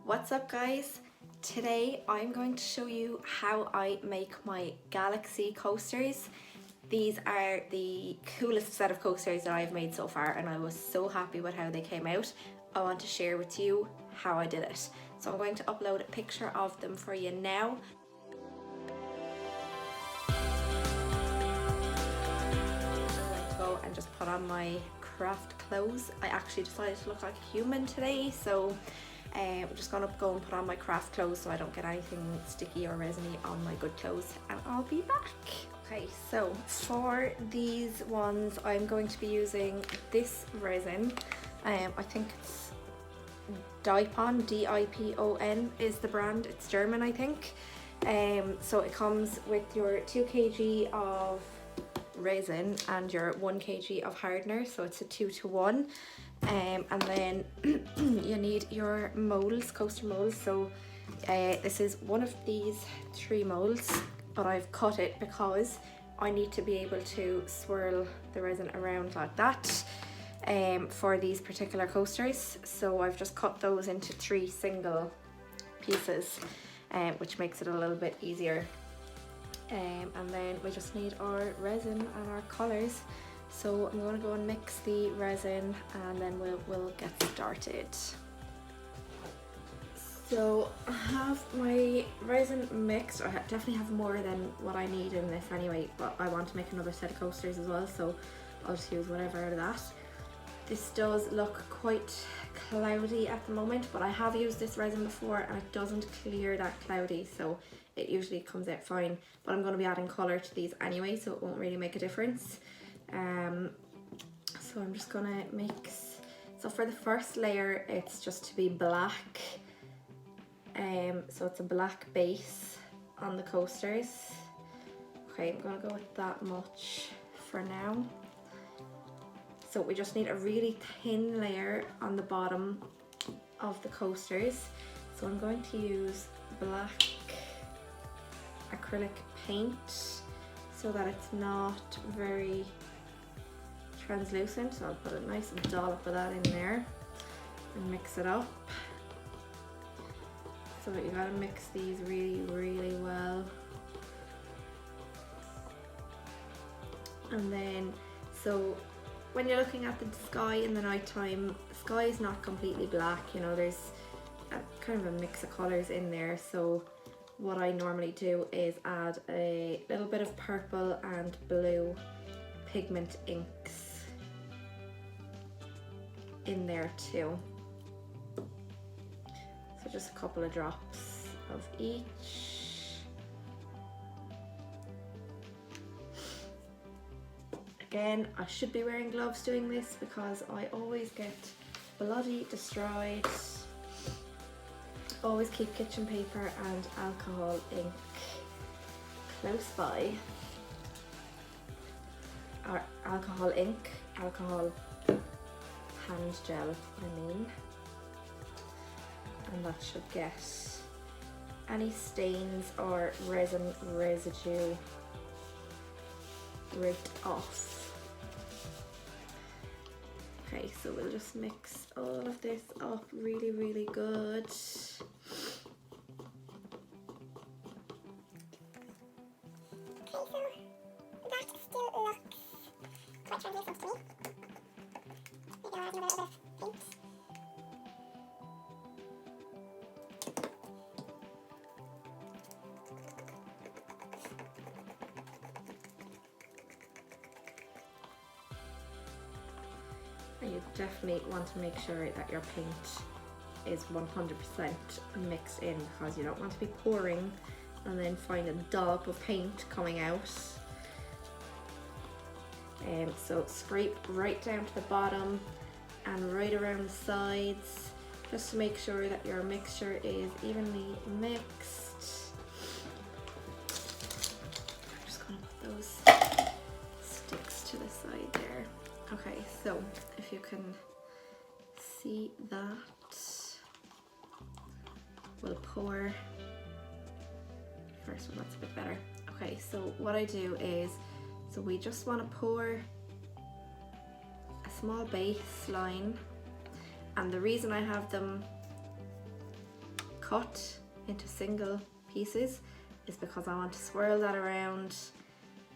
What's up guys? Today I'm going to show you how I make my Galaxy coasters. These are the coolest set of coasters that I've made so far and I was so happy with how they came out. I want to share with you how I did it. So I'm going to upload a picture of them for you now. And just put on my craft clothes. I actually decided to look like a human today, so I'm just gonna go and put on my craft clothes so I don't get anything sticky or resiny on my good clothes, and I'll be back. Okay, so for these ones I'm going to be using this resin. I think it's Dipon, D-I-P-O-N is the brand. It's German, I think. So it comes with your 2 kg of resin and your 1 kg of hardener, so it's a 2-to-1. And then you need your molds, coaster molds. So this is one of these 3 molds, but I've cut it because I need to be able to swirl the resin around like that for these particular coasters. So I've just cut those into 3 single pieces, which makes it a little bit easier. And then we just need our resin and our colours. So I'm going to go and mix the resin and then we'll get started. So I have my resin mixed. I definitely have more than what I need in this anyway, but I want to make another set of coasters as well, so I'll just use whatever out of that. This does look quite cloudy at the moment, but I have used this resin before and it doesn't clear that cloudy, so it usually comes out fine. But I'm going to be adding colour to these anyway, so it won't really make a difference. So I'm just gonna mix. So for the first layer, it's just to be black. So it's a black base on the coasters. Okay, I'm gonna go with that much for now. So we just need a really thin layer on the bottom of the coasters. So I'm going to use black acrylic paint so that it's not very translucent. So I'll put a nice dollop of that in there and mix it up. So you gotta mix these really well. And then, so when you're looking at the sky in the night time, the sky is not completely black, you know, there's kind of a mix of colours in there. So what I normally do is add a little bit of purple and blue pigment inks in there too. So just a couple of drops of each. Again, I should be wearing gloves doing this because I always get bloody destroyed. Always keep kitchen paper and alcohol ink close by. Or alcohol ink, alcohol hand gel, I mean. And that should get any stains or resin residue ripped off. Okay, so we'll just mix all of this up really good. And you definitely want to make sure that your paint is 100% mixed in, because you don't want to be pouring and then find a dollop of paint coming out. So scrape right down to the bottom and right around the sides, just to make sure that your mixture is evenly mixed. I'm just gonna put those sticks to the side there. Okay, so if you can see that, we'll pour. First one, that's a bit better. Okay, so what I do is, so we just want to pour a small baseline, and the reason I have them cut into single pieces is because I want to swirl that around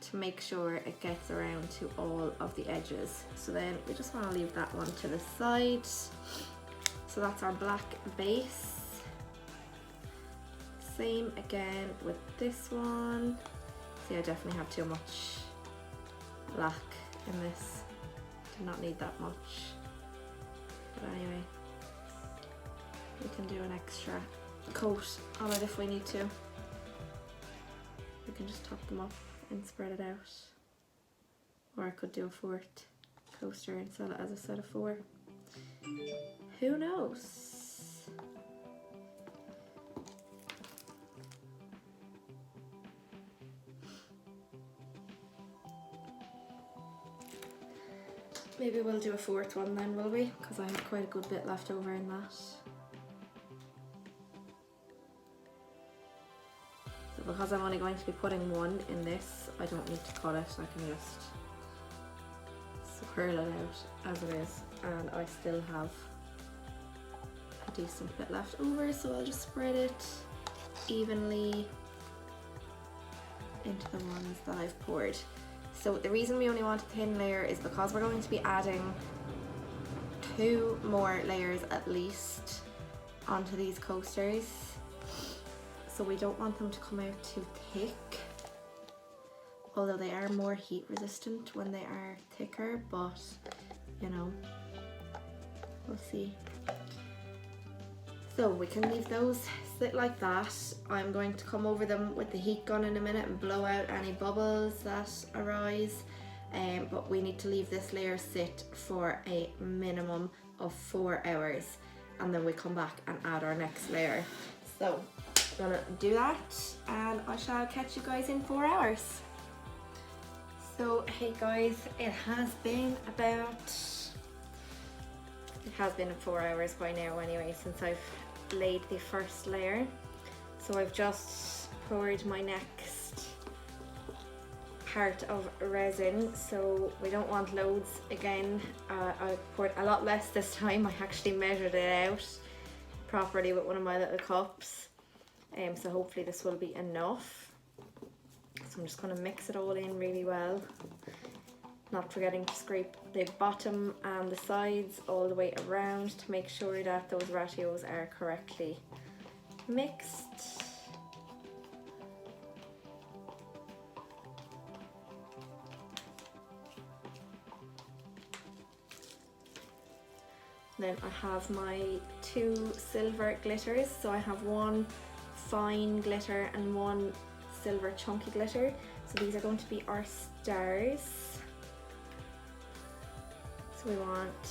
to make sure it gets around to all of the edges. So then we just want to leave that one to the side. So that's our black base. Same again with this one. See, I definitely have too much black in this. Do not need that much. But anyway, we can do an extra coat on it if we need to. We can just top them up and spread it out. Or I could do a fourth coaster and sell it as a set of 4. Who knows? Maybe we'll do a 4th one then, will we? Because I have quite a good bit left over in that. So because I'm only going to be putting 1 in this, I don't need to cut it. I can just swirl it out as it is. And I still have a decent bit left over, so I'll just spread it evenly into the ones that I've poured. So the reason we only want a thin layer is because we're going to be adding 2 more layers at least onto these coasters. So we don't want them to come out too thick, although they are more heat resistant when they are thicker, but you know, we'll see. So we can leave those sit like that. I'm going to come over them with the heat gun in a minute and blow out any bubbles that arise. But we need to leave this layer sit for a minimum of 4 hours, and then we come back and add our next layer. So I'm gonna do that and I shall catch you guys in 4 hours. So hey guys, it has been 4 hours by now anyway since I've laid the first layer. So I've just poured my next part of resin, so we don't want loads again. I poured a lot less this time. I actually measured it out properly with one of my little cups, so hopefully this will be enough. So I'm just going to mix it all in really well, not forgetting to scrape the bottom and the sides all the way around to make sure that those ratios are correctly mixed. Then I have my 2 silver glitters. So I have 1 fine glitter and 1 silver chunky glitter. So these are going to be our stars. So we want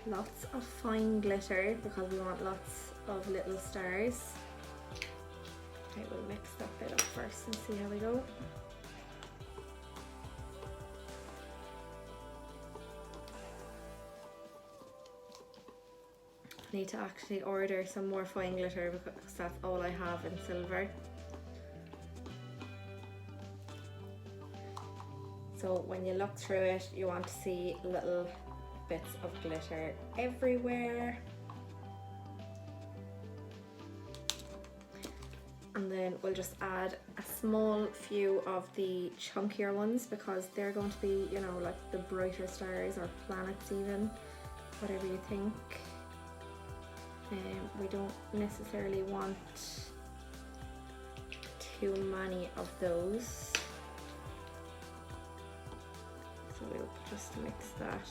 lots of fine glitter because we want lots of little stars. Okay, we'll mix that bit up first and see how we go. I need to actually order some more fine glitter because that's all I have in silver. So when you look through it, you want to see little bits of glitter everywhere. And then we'll just add a small few of the chunkier ones because they're going to be, you know, like the brighter stars or planets even, whatever you think. We don't necessarily want too many of those. So we'll just mix that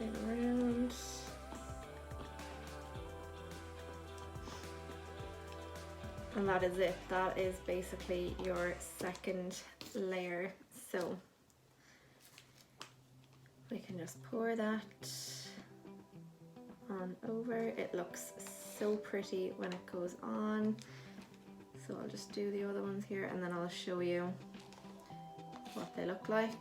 then around. And that is it. That is basically your second layer. So we can just pour that on over. It looks so pretty when it goes on. So I'll just do the other ones here and then I'll show you what they look like.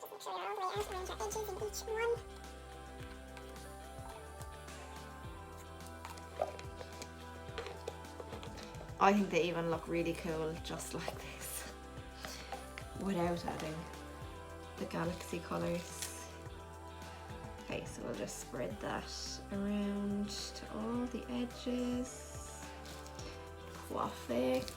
So make sure you're all the way out around your edges in each one. I think they even look really cool just like this, without adding the galaxy colours. Okay, so we'll just spread that around to all the edges. Perfect.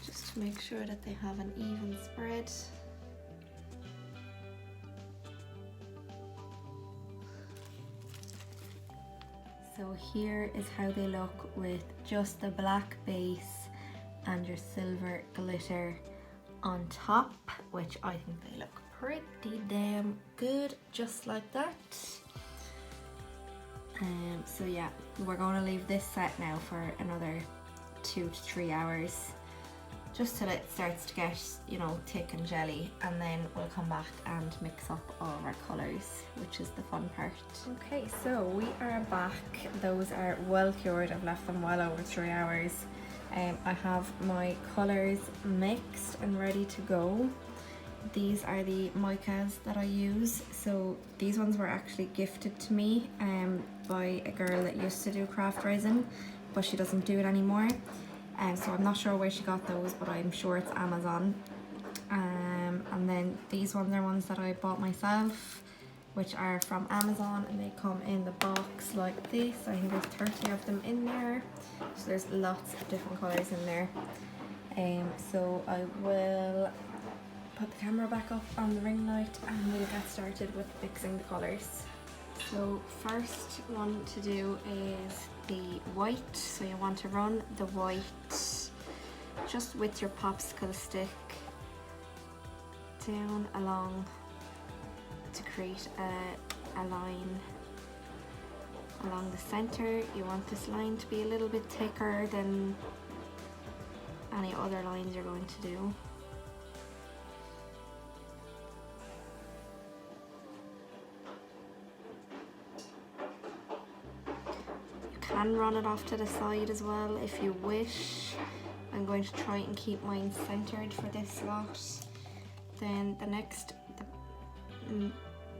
Just to make sure that they have an even spread. So here is how they look with just the black base and your silver glitter on top, which I think they look pretty damn good, just like that. So yeah, we're going to leave this set now for another 2 to 3 hours, just till it starts to get, you know, thick and jelly, and then we'll come back and mix up all of our colours, which is the fun part. Okay, so we are back. Those are well cured. I've left them well over 3 hours. I have my colours mixed and ready to go. These are the Micas that I use. So these ones were actually gifted to me by a girl that used to do craft resin, but she doesn't do it anymore. So I'm not sure where she got those, but I'm sure it's Amazon. And then these ones are ones that I bought myself, which are from Amazon, and they come in the box like this. I think there's 30 of them in there, so there's lots of different colours in there. So I will put the camera back up on the ring light and we'll get started with mixing the colours. So first one to do is the white. So you want to run the white just with your popsicle stick down along to create a line along the center. You want this line to be a little bit thicker than any other lines you're going to do. Can run it off to the side as well if you wish. I'm going to try and keep mine centered for this lot. Then the next,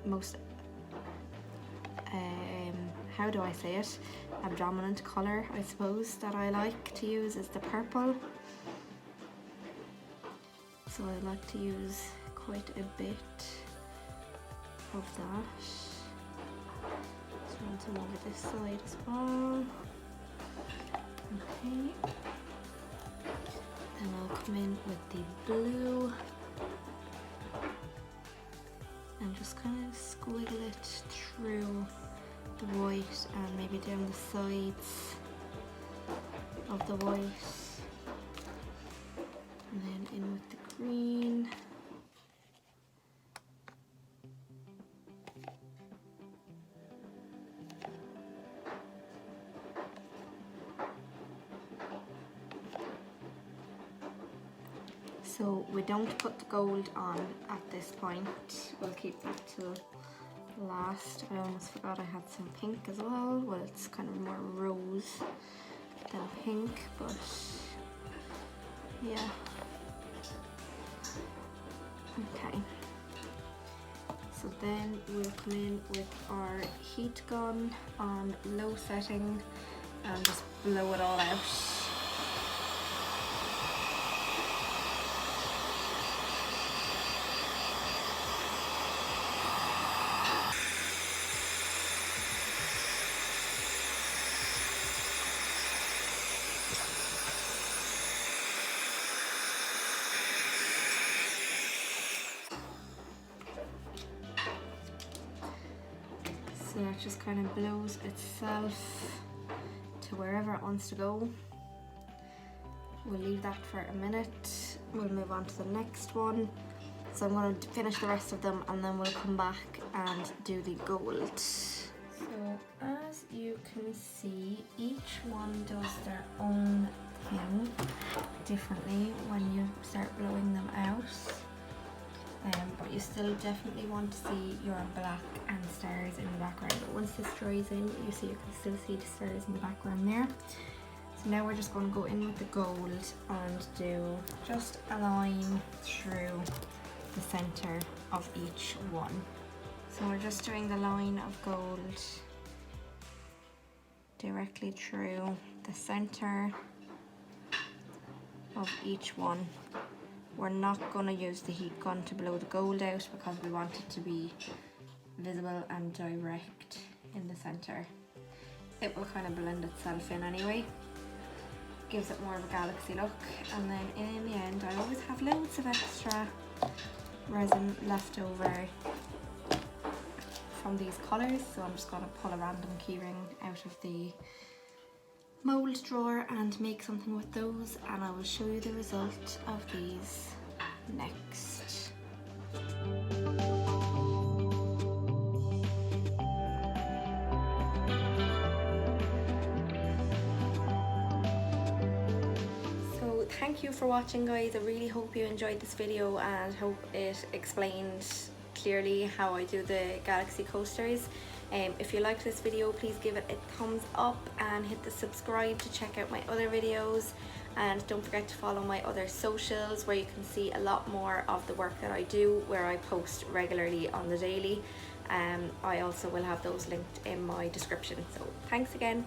most, how do I say it, predominant colour I suppose that I like to use is the purple. So I like to use quite a bit of that. Run some over this side as well. Okay. Then I'll come in with the blue and just kind of squiggle it through the white and maybe down the sides of the white. And then in with the green. So we don't put the gold on at this point, we'll keep that till last. I almost forgot I had some pink as well. Well, it's kind of more rose than pink, but yeah. Okay. So then we'll come in with our heat gun on low setting and just blow it all out. So that just kind of blows itself to wherever it wants to go. We'll leave that for a minute. We'll move on to the next one. So I'm going to finish the rest of them and then we'll come back and do the gold. So as you can see, each one does their own thing differently when you start blowing them out. But you still definitely want to see your black and stars in the background. But once this dries in, you can still see the stars in the background there. So now we're just going to go in with the gold and do just a line through the center of each one. So we're just doing the line of gold directly through the center of each one. We're not going to use the heat gun to blow the gold out because we want it to be visible and direct in the center. It will kind of blend itself in anyway. Gives it more of a galaxy look, and then in the end I always have loads of extra resin left over from these colours, so I'm just going to pull a random keyring out of the mould drawer and make something with those, and I will show you the result of these next. So thank you for watching, guys. I really hope you enjoyed this video and hope it explained clearly how I do the Galaxy coasters. If you liked this video, please give it a thumbs up and hit the subscribe to check out my other videos, and don't forget to follow my other socials where you can see a lot more of the work that I do, where I post regularly on the daily. I also will have those linked in my description. So thanks again.